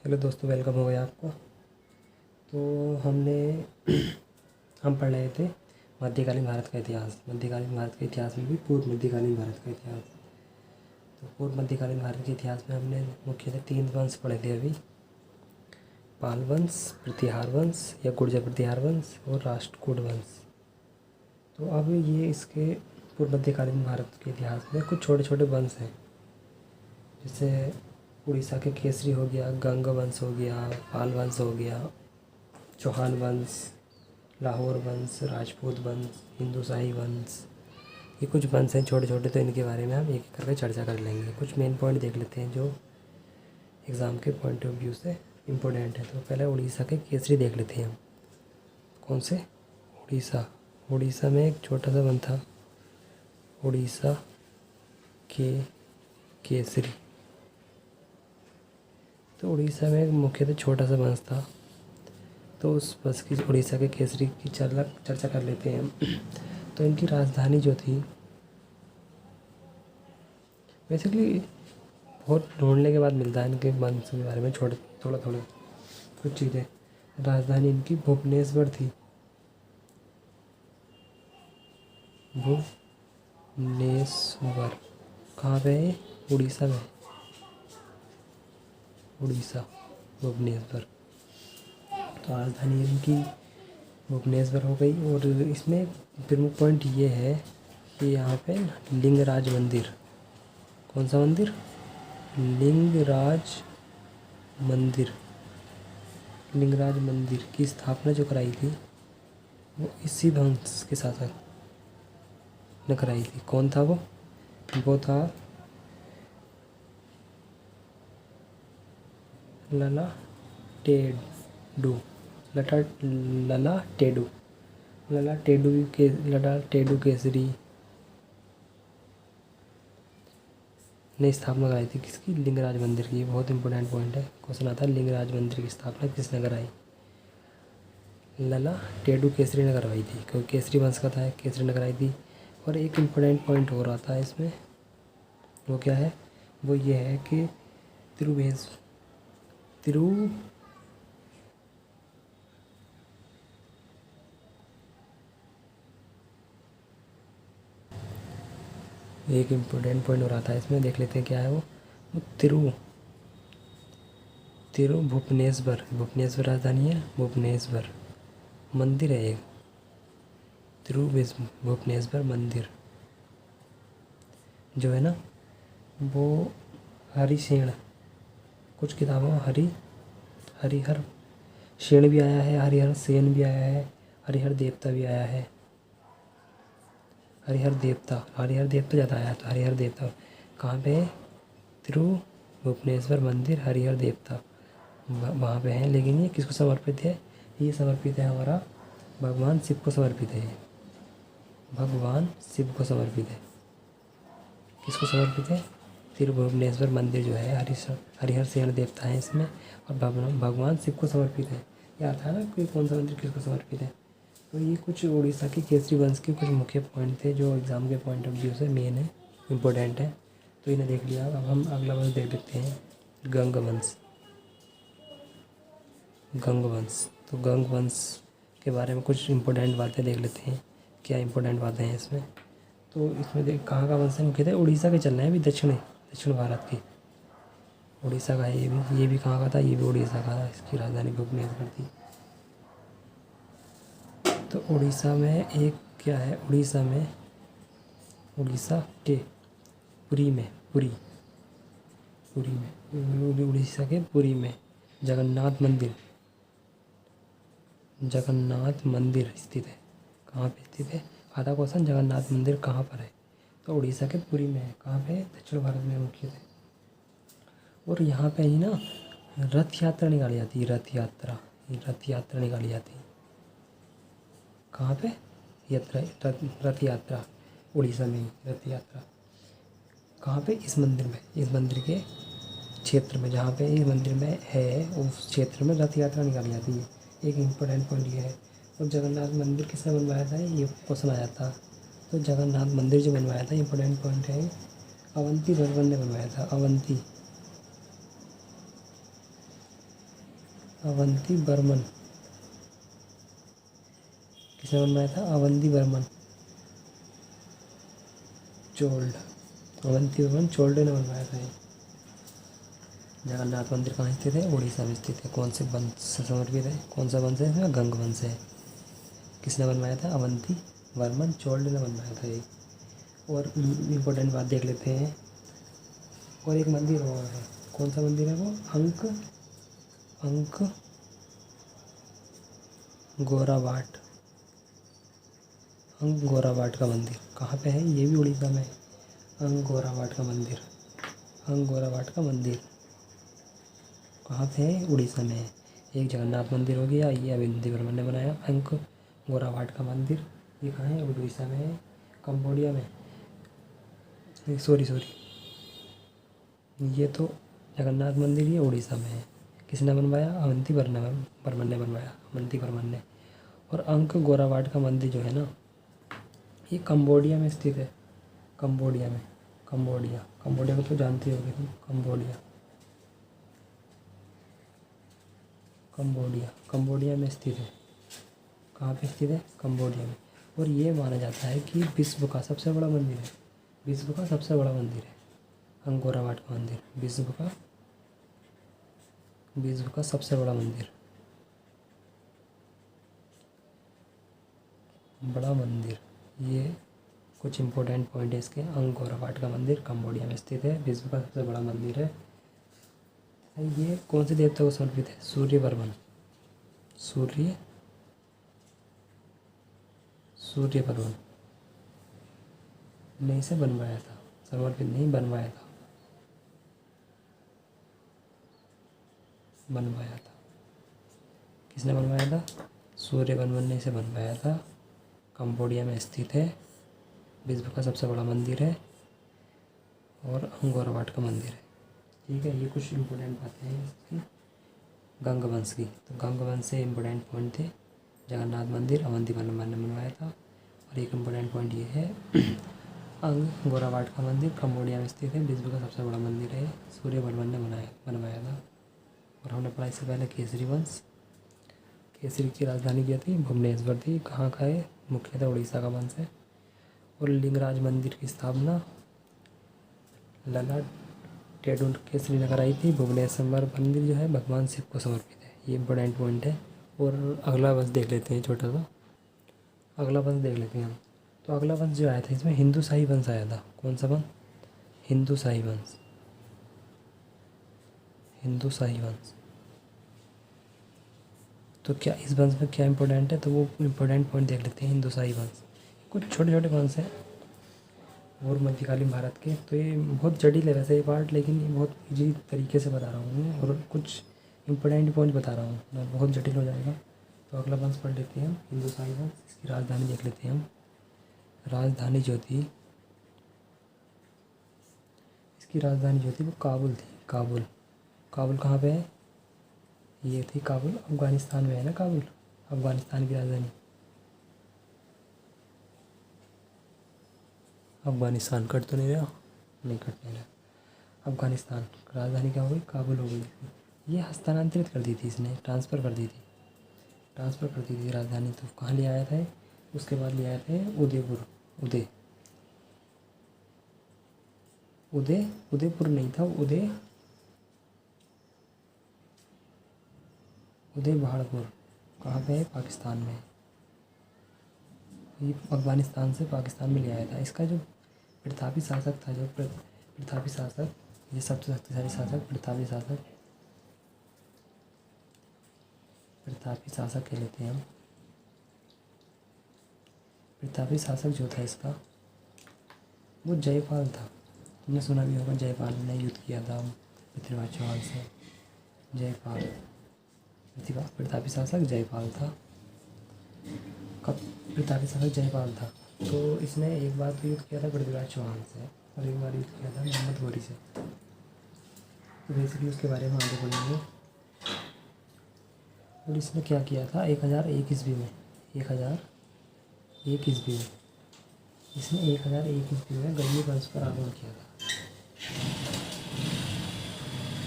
Hello दोस्तों, welcome हो गया आपको। तो हम पढ़ रहे थे मध्यकालीन भारत का इतिहास। मध्यकालीन भारत के इतिहास में भी पूर्व मध्यकालीन भारत का इतिहास। तो पूर्व मध्यकालीन भारत के इतिहास में हमने मुख्यतः 3 वंश पढ़े थे अभी। पाल वंश, प्रतिहार वंश या गुर्जर प्रतिहार वंश और राष्ट्रकूट वंश। तो अब ये इसके पूर्व मध्यकालीन भारत के इतिहास में कुछ छोटे छोटे वंश हैं, जैसे उड़ीसा के केसरी हो गया, गंग वंश हो गया, पाल वंश हो गया, चौहान वंश, लाहौर वंश, राजपूत वंश, हिंदुशाही वंश। ये कुछ वंश हैं छोटे छोटे, तो इनके बारे में हम एक एक करके चर्चा कर लेंगे। कुछ मेन पॉइंट देख लेते हैं जो एग्ज़ाम के पॉइंट ऑफ व्यू से इम्पोर्टेंट है। तो पहले उड़ीसा के केसरी देख लेते हैं हम। कौन से? उड़ीसा में एक छोटा सा वन था, उड़ीसा के केसरी। तो उड़ीसा में एक मुख्यतः छोटा सा वंश था, तो उस वंश की उड़ीसा के केसरी की चर्चा कर लेते हैं हम। तो इनकी राजधानी जो थी, बेसिकली बहुत ढूंढने के बाद मिलता है इनके वंश के बारे में थोड़ा कुछ चीज़ें। राजधानी इनकी भुवनेश्वर थी। भुवनेश्वर कहाँ पे है? उड़ीसा में। उड़ीसा, भुवनेश्वर। तो राजधानी इनकी भुवनेश्वर हो गई। और इसमें प्रमुख पॉइंट ये है कि यहाँ पे लिंगराज मंदिर। कौन सा मंदिर? लिंगराज मंदिर। लिंगराज मंदिर की स्थापना जो कराई थी वो इसी वंश के शासक ने कराई थी। कौन था वो? वो था लला टेडु। लला टेडु केसरी ने स्थापना कराई थी किसकी? लिंगराज मंदिर की। बहुत इंपॉर्टेंट पॉइंट है, क्वेश्चन आता है लिंगराज मंदिर की स्थापना किसने कराई? लला टेडु केसरी ने करवाई थी, क्योंकि केसरी वंश का था, केसरी ने कराई थी। और एक इम्पोर्टेंट पॉइंट हो रहा था इसमें, वो क्या है? वो ये है कि एक इम्पोर्टेंट पॉइंट हो रहा था इसमें, देख लेते हैं क्या है वो भुवनेश्वर राजधानी है। भुवनेश्वर मंदिर है एक, भुवनेश्वर मंदिर जो है ना, वो हरिसेन, कुछ किताबों में हरिहर सेन भी आया है, हरिहर सेन भी आया है, हरिहर देवता भी आया है। हरिहर देवता ज़्यादा आया। तो हरिहर देवता कहाँ पे है? भुवनेश्वर मंदिर हरिहर देवता वहाँ पे है। लेकिन ये किसको समर्पित है? ये समर्पित है हमारा भगवान शिव को समर्पित है। भगवान शिव को समर्पित है। किसको समर्पित है? भुवनेश्वर मंदिर जो है हरिहर सेन देवता है इसमें, और भगवान शिव को समर्पित है। ये आता है ना कि कौन सा मंदिर किसको समर्पित है। तो ये कुछ उड़ीसा के केसरी वंश के कुछ मुख्य पॉइंट थे जो एग्ज़ाम के पॉइंट ऑफ व्यू से मेन है, इम्पोर्टेंट है। तो इन्हें देख लिया। अब हम अगला वंश देख लेते हैं, गंग वंश। तो गंग वंश के बारे में कुछ इम्पोर्टेंट बातें देख लेते हैं। क्या इम्पोर्टेंट बातें हैं इसमें? तो इसमें देख कहाँ का वंश है? मुख्यतः उड़ीसा के चल रहे हैं अभी, दक्षिण भारत की। उड़ीसा का है ये भी कहाँ का था? ये भी उड़ीसा का था। इसकी राजधानी भुवनेश्वर थी। तो उड़ीसा में एक क्या है? उड़ीसा के पुरी में उड़ीसा के पुरी में जगन्नाथ मंदिर स्थित है। कहाँ पे स्थित है? आधा क्वेश्चन जगन्नाथ मंदिर कहाँ पर है? तो उड़ीसा के पुरी में है। कहाँ पे है? दक्षिण भारत में मुख्य है। और यहाँ पे ही ना रथ यात्रा निकाली जाती है। रथ यात्रा निकाली जाती है। कहाँ पे? रथ यात्रा उड़ीसा में ही। रथ यात्रा कहाँ पे? इस मंदिर के क्षेत्र में, जहाँ पे इस मंदिर में है उस क्षेत्र में रथ यात्रा निकाली जाती है। एक इम्पोर्टेंट पॉइंट ये है। और जगन्नाथ मंदिर किसने बनवाया था? ये क्वेश्चन आया था। तो जगन्नाथ मंदिर जो बनवाया था, इम्पोर्टेंट पॉइंट है, अवंती वर्मन ने बनवाया था। अवंती बर्मन किसने बनवाया था? अवंती बर्मन चोल्ड, अवंती बर्मन चोल्ड ने बनवाया था ये। जगन्नाथ मंदिर कहाँ स्थित है? उड़ीसा में स्थित है। कौन से वंश से समर्पित है? कौन सा वंश है इसमें? गंग वंश है। किसने बनवाया था? अवंती वर्मन चोल्ड ने बनवाया था ये। और इम्पोर्टेंट बात देख लेते हैं। और एक मंदिर और है, कौन सा मंदिर है वो? अंक गोरावाट, अंक गोरावाट का मंदिर कहाँ पे है? ये भी उड़ीसा में है। अंक गोरावाट का मंदिर, अंक गोरावाट का मंदिर कहाँ पे है? उड़ीसा में है। एक जगन्नाथ मंदिर हो गया, ये अवंती वर्मन ने बनाया। अंक गोरावाट का मंदिर ये कहाँ है? उड़ीसा में है। कंबोडिया में, सॉरी ये तो जगन्नाथ मंदिर ये उड़ीसा में है। किसने बनवाया? अवंती वर्मन ने बनवाया, अवंती वर्मन ने। और अंक गोरावाट का मंदिर जो है ना, ये कंबोडिया में स्थित है। कंबोडिया में, कंबोडिया को तो जानते होगे तुम। कंबोडिया में स्थित है। कहाँ पे स्थित है? कंबोडिया में। और ये माना जाता है कि विश्व का सबसे बड़ा मंदिर है, विश्व का सबसे बड़ा मंदिर है अंक गोरावाट का मंदिर। विश्व का सबसे बड़ा मंदिर, बड़ा मंदिर। ये कुछ इम्पोर्टेंट पॉइंट है इसके। अंक गोरावाट का मंदिर कंबोडिया में स्थित है, विश्व का सबसे बड़ा मंदिर है। ये कौन से देवता को समर्पित है? सूर्य वर्मन ने इसे बनवाया था, समर्पित नहीं, बनवाया था। किसने बनवाया था? सूर्य वर्मन ने इसे बनवाया था। कंबोडिया में स्थित है, विश्व का सबसे बड़ा मंदिर है और अंक गोरावाट का मंदिर है। ठीक है, ये कुछ इम्पोर्टेंट बातें हैं इसकी गंग वंश की। तो गंग वंश से इम्पोर्टेंट पॉइंट थे, जगन्नाथ मंदिर अवंती वर्मन ने बनवाया था। और एक इम्पोर्टेंट पॉइंट ये है अंक गोरावाट का मंदिर कंबोडिया में स्थित है, विश्व का सबसे बड़ा मंदिर है, सूर्य वर्मन ने बनवाया था। और हमने पढ़ा इससे पहले केसरी वंश। केसरी की राजधानी क्या थी? भुवनेश्वर थी। कहाँ का है? मुख्यतः उड़ीसा का वंश है। और लिंगराज मंदिर की स्थापना ललाट टेडुल केसरी ने कराई थी। भुवनेश्वर मंदिर जो है भगवान शिव को समर्पित है। ये इम्पोर्टेंट पॉइंट है। और अगला वंश देख लेते हैं, छोटा सा अगला वंश देख लेते हैं हम। तो अगला वंश जो आया था इसमें हिंदू शाही वंश आया था। कौन सा वंश? हिंदू शाही वंश। तो क्या इस वंश में क्या इंपॉर्टेंट है? तो वो इम्पोर्टेंट पॉइंट देख लेते हैं। हिंदू शाही वंश कुछ छोटे छोटे वंश हैं और मध्यकालीन भारत के। तो ये बहुत जटिल है वैसे ये पार्ट, लेकिन ये बहुत इजी तरीके से बता रहा हूँ मैं और कुछ इंपॉर्टेंट पॉइंट बता रहा हूँ ना, बहुत जटिल हो जाएगा। तो अगला वंश पढ़ लेते हैं हम, हिंदू शाही वंश। इसकी राजधानी देख लेते हैं हम। राजधानी जो थी वो काबुल थी। काबुल कहाँ पे है? ये थी काबुल, अफ़गानिस्तान में है ना काबुल, अफ़गानिस्तान की राजधानी। अफ़गानिस्तान कट तो नहीं रहा? नहीं कट नहीं रहा। अफ़गानिस्तान राजधानी क्या हो गई? काबुल हो गई। ये हस्तांतरित कर दी थी इसने, ट्रांसफ़र कर दी थी राजधानी। तो कहाँ ले आया था? उसके बाद ले आए थे उदयपुर। उदयपुर नहीं था, उदय पहाड़पुर। कहाँ पे है? पाकिस्तान में। ये अफ़गानिस्तान से पाकिस्तान में ले आया था। इसका जो प्रतापी शासक था, ये सबसे शक्तिशाली शासक प्रतापी शासक कह लेते हैं हम। प्रतापी शासक जो था इसका, वो जयपाल था। तुमने सुना भी होगा, जयपाल ने युद्ध किया था पृथ्वीराज चौहान से। प्रतापी शासक जयपाल था। प्रतापी शासक जयपाल था। तो इसने एक बार तो युद्ध किया था पृथ्वीराज चौहान से और एक बार युद्ध किया था मोहम्मद घोरी से। तो बेसिकली उसके बारे में आगे बोलेंगे। और इसने क्या किया था 1001 ईस्वी में, इसने 1001 ईस्वी में गजनी वंश पर आक्रमण किया था।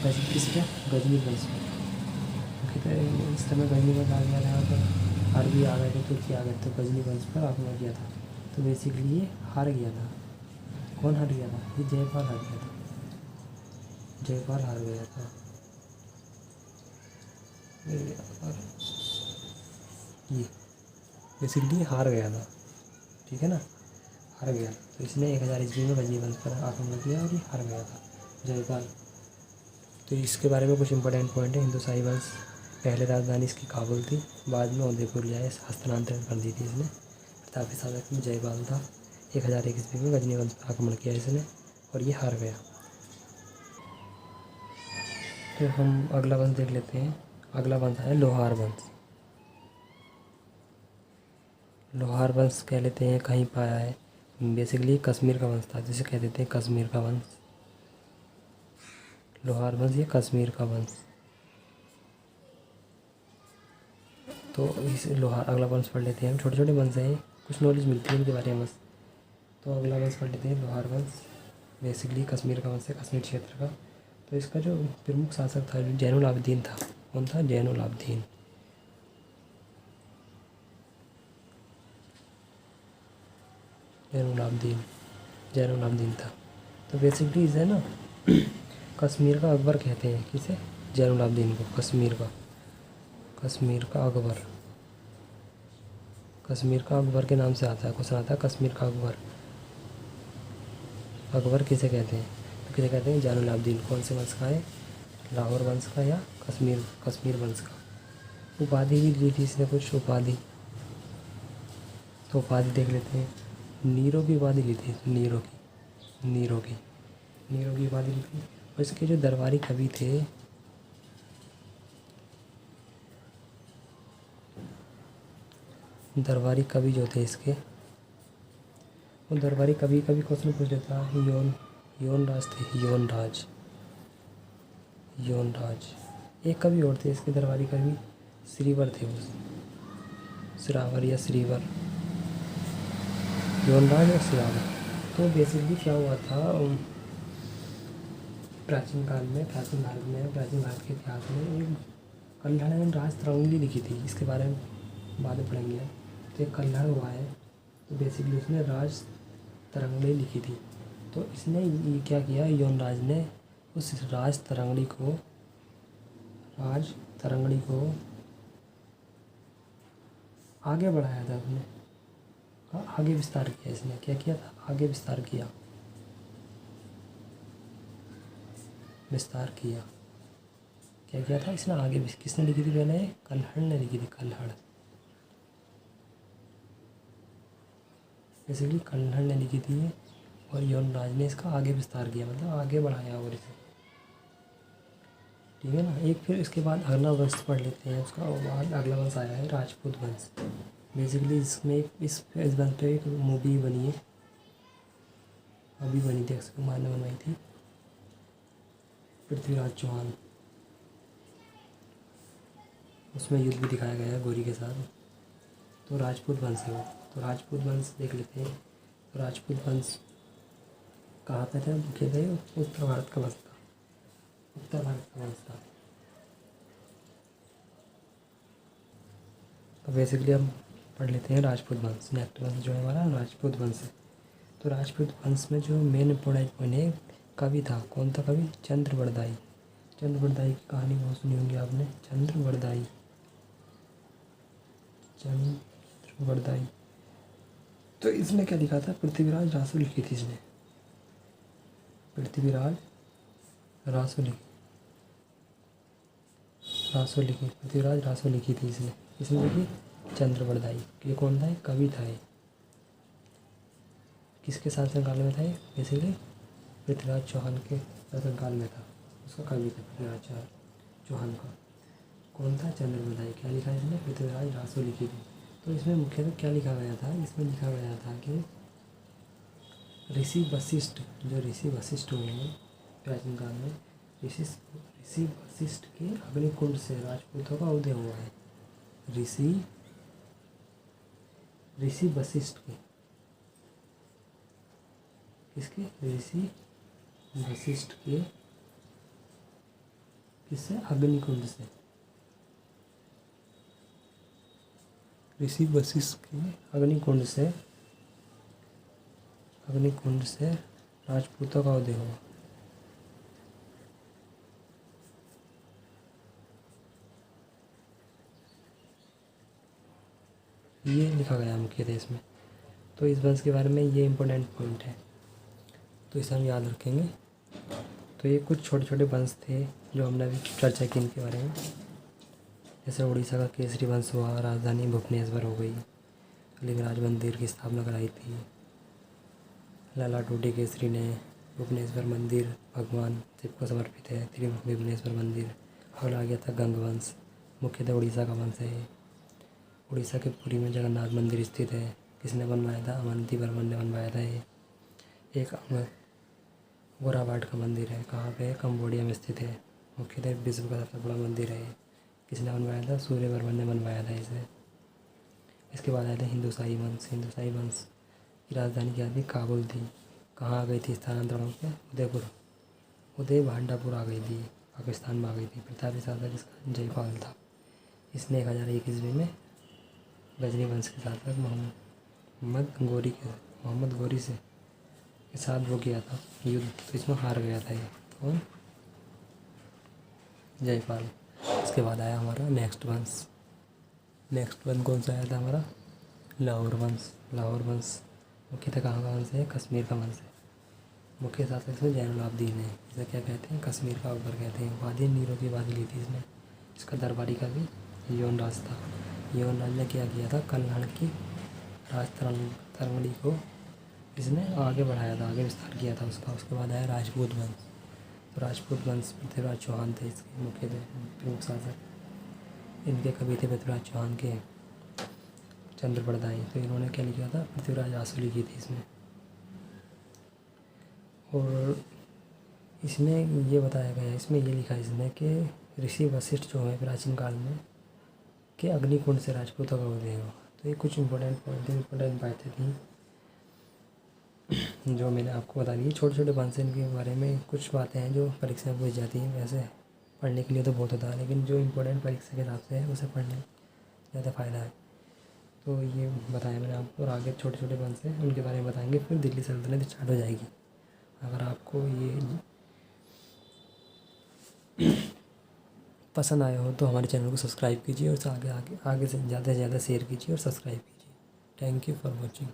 किस पे? गजनी इस समय गजनी वंश आ गया था यहाँ पर, अरबी आ गए थे, तुर्की आ गए, तो गजनी वंश पर आक्रमण किया था। तो बेसिकली ये हार गया था। कौन हार गया था? ये जयपाल हार गया था। जयपाल हार गया था। ये बेसिकली हार गया था, ठीक है ना, हार गया। तो इसने 1000 ईस्वी में गजनी वंश पर आक्रमण किया और ये हार गया था जयपाल। तो इसके बारे में कुछ इंपॉर्टेंट पॉइंट है। हिंदुशाही वंश पहले राजधानी इसकी काबुल थी, बाद में उदयपुर जाए हस्तांतरित कर दी थी इसने। प्रतापी शासक में जयपाल था। 1001 ईस्वी में गजनी वंश पर आक्रमण किया इसने और ये हार गया। तो हम अगला वंश देख लेते हैं। अगला वंश है लोहार वंश। लोहार वंश कह लेते हैं कहीं पाया है, बेसिकली कश्मीर का वंश था, जिसे कह देते हैं कश्मीर का वंश। लोहार वंश ये कश्मीर का वंश। तो इस लोहार अगला वंश पढ़ लेते हैं हम। छोटे छोटे वंश हैं, कुछ नॉलेज मिलती है इनके बारे में बस। तो अगला वंश पढ़ लेते हैं लोहार वंश। बेसिकली कश्मीर का वंश है, कश्मीर क्षेत्र का। तो इसका जो प्रमुख शासक था जैनुल आबदीन था। कौन था? जैनुल आबदीन। जैनुल आबदीन जैनुल आबदीन था। तो बेसिकली इसे ना कश्मीर का अकबर कहते हैं। किसे? जैनुल आबदीन को। कश्मीर का अकबर। कश्मीर का अकबर के नाम से आता है, क्वेश्चन आता है कश्मीर का अकबर। अकबर किसे कहते हैं? तो किसे कहते हैं? जैनुल आबदीन। कौन से वंश का है? लाहौर वंश का या कश्मीर वंश का। उपाधि भी ली थी इसने, कुछ उपाधि। तो उपाधि देख लेते हैं। नीरो की उपाधि ली थी, नीरो की उपाधि ली थी। और इसके जो दरबारी कवि थे, दरबारी कवि जो थे इसके, वो दरबारी कवि कभी क्वेश्चन पूछ लेता है। योन राज थे, योन राज। एक कवि और थे इसके दरबारी कवि, श्रीवर थे वो, श्रावर या श्रीवर। योन राज और श्रावर। तो बेसिकली क्या हुआ था, प्राचीन काल में, प्राचीन भारत के इतिहास में एक कल्हड़ ने राज तरंगली लिखी थी। इसके बारे में बाद में पढ़ेंगे। तो एक कल्हड़ हुआ है, तो बेसिकली उसने राज तरंगली लिखी थी। तो इसने ये क्या किया, यौनराज ने उस राज तरंगली को आगे बढ़ाया था उसने। आगे विस्तार किया इसने। क्या किया था? आगे विस्तार किया। क्या किया था इसने? आगे। किसने लिखी थी पहले? कल्हड़ ने लिखी थी, कल्हड़। बेसिकली कल्हड़ ने लिखी थी और यौनराज ने इसका आगे विस्तार किया, मतलब आगे बढ़ाया और इसे, ठीक है ना। एक फिर इसके बाद अगला वंश पढ़ लेते हैं। उसका बाद अगला वंश आया है राजपूत वंश। बेसिकली इसमें इस वंश पे एक मूवी बनी है, अभी बनी थी, अक्षय कुमार ने बनवाई थी, पृथ्वीराज चौहान। उसमें युद्ध भी दिखाया गया है गौरी के साथ। तो राजपूत वंश है वो। तो राजपूत वंश देख लेते हैं। तो राजपूत वंश कहाँ पे था? मुख्यतः उत्तर भारत का वंश था। तो बेसिकली हम पढ़ लेते हैं राजपूत वंश। नेक्स्ट वंश जो है हमारा राजपूत वंश है। तो राजपूत वंश में जो मेन इम्पोर्टेंट पॉइंट है, कवि था। कौन था कवि? चंद्रवरदायी की कहानी बहुत सुनी होंगी आपने। चंद्रवरदायी। तो इसने क्या लिखा था? पृथ्वीराज रासो लिखी थी इसने। पृथ्वीराज रासो लिखी थी इसने लिखी चंद्रवरदायी। ये कौन था? कवि था ये। किसके शासनकाल में था ये? बेसिकली पृथ्वीराज चौहान के शासनकाल में था। उसका कवि था पृथ्वीराज चौहान का। कौन था? चंद्रवरदायी। क्या लिखा है इसने? पृथ्वीराज रासो लिखी थी। तो इसमें मुख्यतः क्या लिखा गया था? इसमें लिखा गया था कि ऋषि वशिष्ठ हुए हैं प्राचीन काल में, ऋषि वशिष्ठ के अग्निकुंड से राजपूतों का उदय हुआ है। ऋषि वशिष्ठ के, किसके? ऋषि वशिष्ठ के, किससे? अग्निकुंड से। ऋषि वशिष्ठ के अग्निकुंड से राजपूतों का उदय हुआ। ये लिखा गया मुख्यतः इसमें। तो इस वंश के बारे में ये इम्पोर्टेंट पॉइंट है, तो इसे हम याद रखेंगे। तो ये कुछ छोटे छोटे वंश थे जो हमने अभी चर्चा की इनके बारे में। जैसे उड़ीसा का केसरी वंश हुआ, राजधानी भुवनेश्वर हो गई, लिंगराज मंदिर की स्थापना कराई थी। लाला टोटी केसरी ने भुवनेश्वर मंदिर भगवान शिव को समर्पित है, त्रिमुखी भुवनेश्वर मंदिर। अगला आ गया था गंग वंश, मुख्यतः उड़ीसा का वंश है। उड़ीसा के पुरी में जगन्नाथ मंदिर स्थित है। किसने बनवाया था? अवंती वर्मन ने बनवाया था ये। एक गोराबाट का मंदिर है, कहाँ पे है? कंबोडिया में स्थित है। मुख्यतः विश्व का सबसे बड़ा मंदिर है। किसने बनवाया था? सूर्यवर्मन ने बनवाया था इसे। इसके बाद आया था हिंदुशाही वंश। हिंदुशाही वंश की राजधानी क्या थी? काबुल थी। कहाँ आ गई थी स्थानांतरण होकर? उदयपुर, उदय भांडापुर आ गई थी, पाकिस्तान में आ गई थी। प्रतापी शासक इसका जयपाल था। इसने 1001 ईस्वी में गजनी वंश के शासक मोहम्मद गोरी के साथ वो किया था युद्ध, तो इसमें हार गया था ये। कौन? जयपाल। इसके बाद आया हमारा नेक्स्ट वंश कौन सा आया था हमारा? लाहौर वंश। लाहौर वंश मुख्यतः कहाँ का वंश है? कश्मीर का वंश है। मुख्य शासक इसमें जैनुलाब्दीन है। इसे क्या कहते हैं? कश्मीर का अकबर कहते हैं। वादी नीरो की वादी ली थी इसने। इसका दरबारी का भी यौन राज था। यौन राज ने क्या किया था? कल्याण की राज तरंगड़ी को इसने आगे बढ़ाया था, आगे विस्तार किया था उसका। उसके बाद आया राजपूत वंश। तो राजपूत वंश पृथ्वीराज चौहान थे इसके मुख्य प्रमुख शासक। इनके कवि थे पृथ्वीराज चौहान के चंद्रप्रदायी। तो इन्होंने क्या लिखा था? पृथ्वीराज आसुली की थी इसमें। और इसमें ये बताया गया है, इसमें ये लिखा है इसने कि ऋषि वशिष्ठ जो है प्राचीन काल में कि अग्निकुंड से राजपूतों का उदय हुआ। तो ये कुछ इम्पोर्टेंट बातें थी जो मैंने आपको बता दी। छोटे छोटे वंश के बारे में कुछ बातें हैं जो परीक्षा में पूछ जाती हैं। वैसे पढ़ने के लिए तो बहुत होता है, लेकिन जो इम्पोर्टेंट परीक्षा के हिसाब से है उसे पढ़ने में ज़्यादा फ़ायदा है। तो ये बताया मैंने आपको। और आगे छोटे छोटे वंश हैं उनके बारे में बताएंगे, फिर दिल्ली सल्तनत स्टार्ट हो जाएगी। अगर आपको ये पसंद आया हो तो हमारे चैनल को सब्सक्राइब कीजिए और आगे से ज़्यादा से ज़्यादा शेयर कीजिए और सब्सक्राइब कीजिए। Thank you for watching.